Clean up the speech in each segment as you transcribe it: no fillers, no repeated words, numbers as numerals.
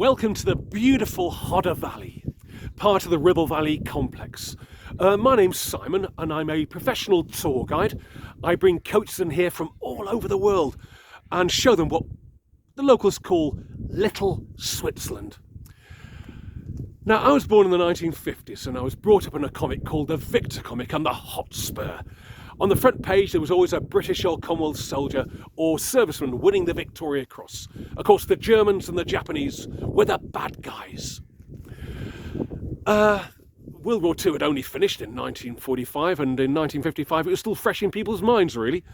Welcome to the beautiful Hodder Valley, part of the Ribble Valley complex. My name's Simon and I'm a professional tour guide. I bring coaches in here from all over the world and show them what the locals call Little Switzerland. Now, I was born in the 1950s and I was brought up in a comic called the Victor comic and the Hotspur. On the front page there was always a British or Commonwealth soldier or serviceman winning the Victoria Cross. Of course, the Germans and the Japanese were the bad guys. World War II had only finished in 1945, and in 1955 it was still fresh in people's minds, really.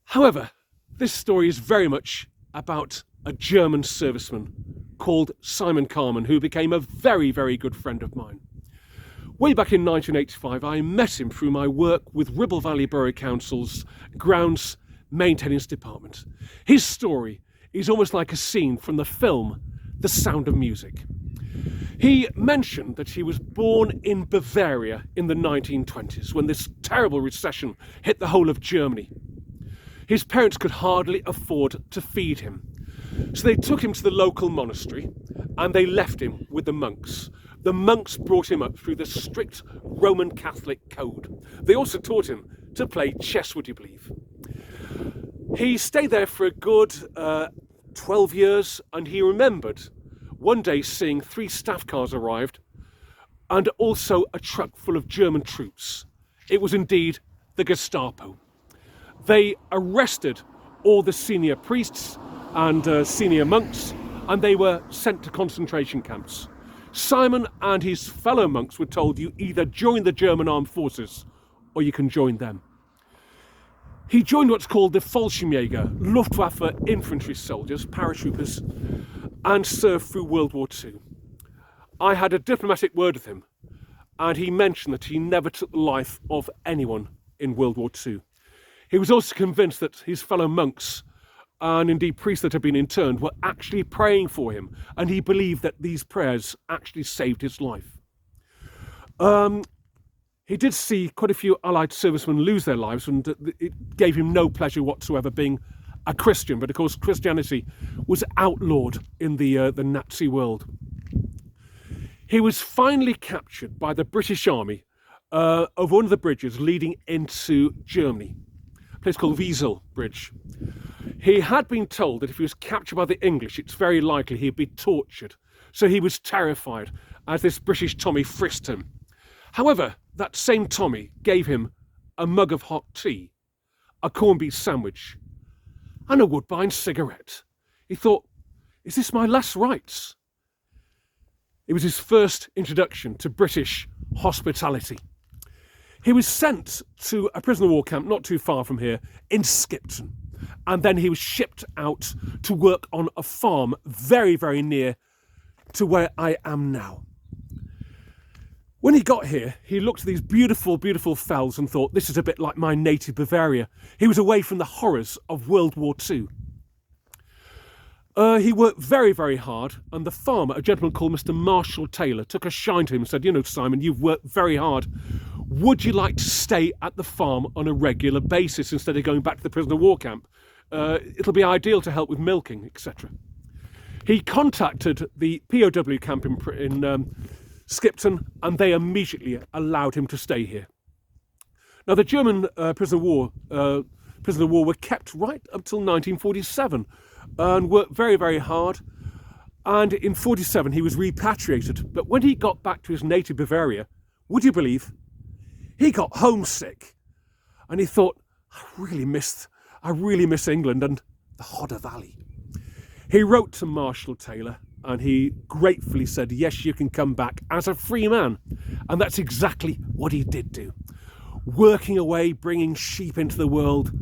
However, this story is very much about a German serviceman called Simon Carman, who became a very, very good friend of mine. Way back in 1985, I met him through my work with Ribble Valley Borough Council's Grounds Maintenance Department. His story is almost like a scene from the film The Sound of Music. He mentioned that he was born in Bavaria in the 1920s, when this terrible recession hit the whole of Germany. His parents could hardly afford to feed him, so they took him to the local monastery and they left him with the monks. The monks brought him up through the strict Roman Catholic code. They also taught him to play chess, would you believe? He stayed there for a good 12 years, and he remembered one day seeing 3 staff cars arrived and also a truck full of German troops. It was indeed the Gestapo. They arrested all the senior priests and senior monks, and they were sent to concentration camps. Simon and his fellow monks were told, you either join the German armed forces or you can join them. He joined what's called the Fallschirmjäger, Luftwaffe infantry soldiers, paratroopers, and served through World War II. I had a diplomatic word with him, and he mentioned that he never took the life of anyone in World War II. He was also convinced that his fellow monks and indeed priests that had been interned were actually praying for him, and he believed that these prayers actually saved his life. He did see quite a few Allied servicemen lose their lives, and it gave him no pleasure whatsoever being a Christian, but of course Christianity was outlawed in the Nazi world. He was finally captured by the British Army over one of the bridges leading into Germany, a place called Wiesel Bridge. He had been told that if he was captured by the English, it's very likely he'd be tortured. So he was terrified as this British Tommy frisked him. However, that same Tommy gave him a mug of hot tea, a corned beef sandwich, and a Woodbine cigarette. He thought, is this my last rites? It was his first introduction to British hospitality. He was sent to a prisoner of war camp not too far from here in Skipton. And then he was shipped out to work on a farm very, very near to where I am now. When he got here, he looked at these beautiful, beautiful fells and thought, this is a bit like my native Bavaria. He was away from the horrors of World War II. He worked very, very hard, and the farmer, a gentleman called Mr. Marshall Taylor, took a shine to him and said, you know, Simon, you've worked very hard. Would you like to stay at the farm on a regular basis instead of going back to the prisoner of war camp? It'll be ideal to help with milking, etc. He contacted the POW camp in Skipton, and they immediately allowed him to stay here. Now, the German prisoners of war were kept right up till 1947 and worked very, very hard. And in 1947, he was repatriated. But when he got back to his native Bavaria, would you believe, he got homesick, and he thought, I really miss England and the Hodder Valley. He wrote to Marshall Taylor, and he gratefully said, yes, you can come back as a free man. And that's exactly what he did do. Working away, bringing sheep into the world,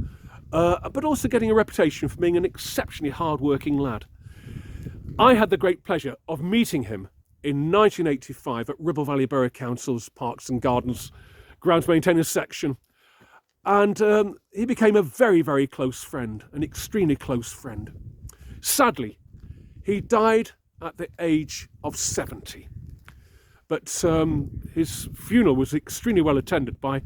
but also getting a reputation for being an exceptionally hard-working lad. I had the great pleasure of meeting him in 1985 at Ribble Valley Borough Council's Parks and Gardens Grounds Maintenance section. And he became a very, very close friend, an extremely close friend. Sadly, he died at the age of 70. But his funeral was extremely well attended by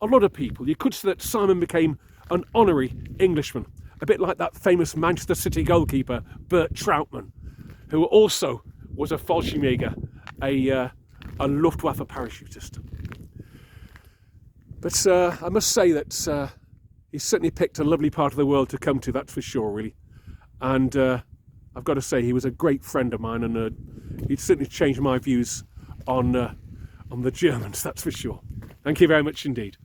a lot of people. You could say that Simon became an honorary Englishman, a bit like that famous Manchester City goalkeeper, Bert Troutman, who also was a Fallschirmjäger, a Luftwaffe parachutist. But I must say that he certainly picked a lovely part of the world to come to, that's for sure, really. And I've got to say, he was a great friend of mine, and he'd certainly changed my views on the Germans, that's for sure. Thank you very much indeed.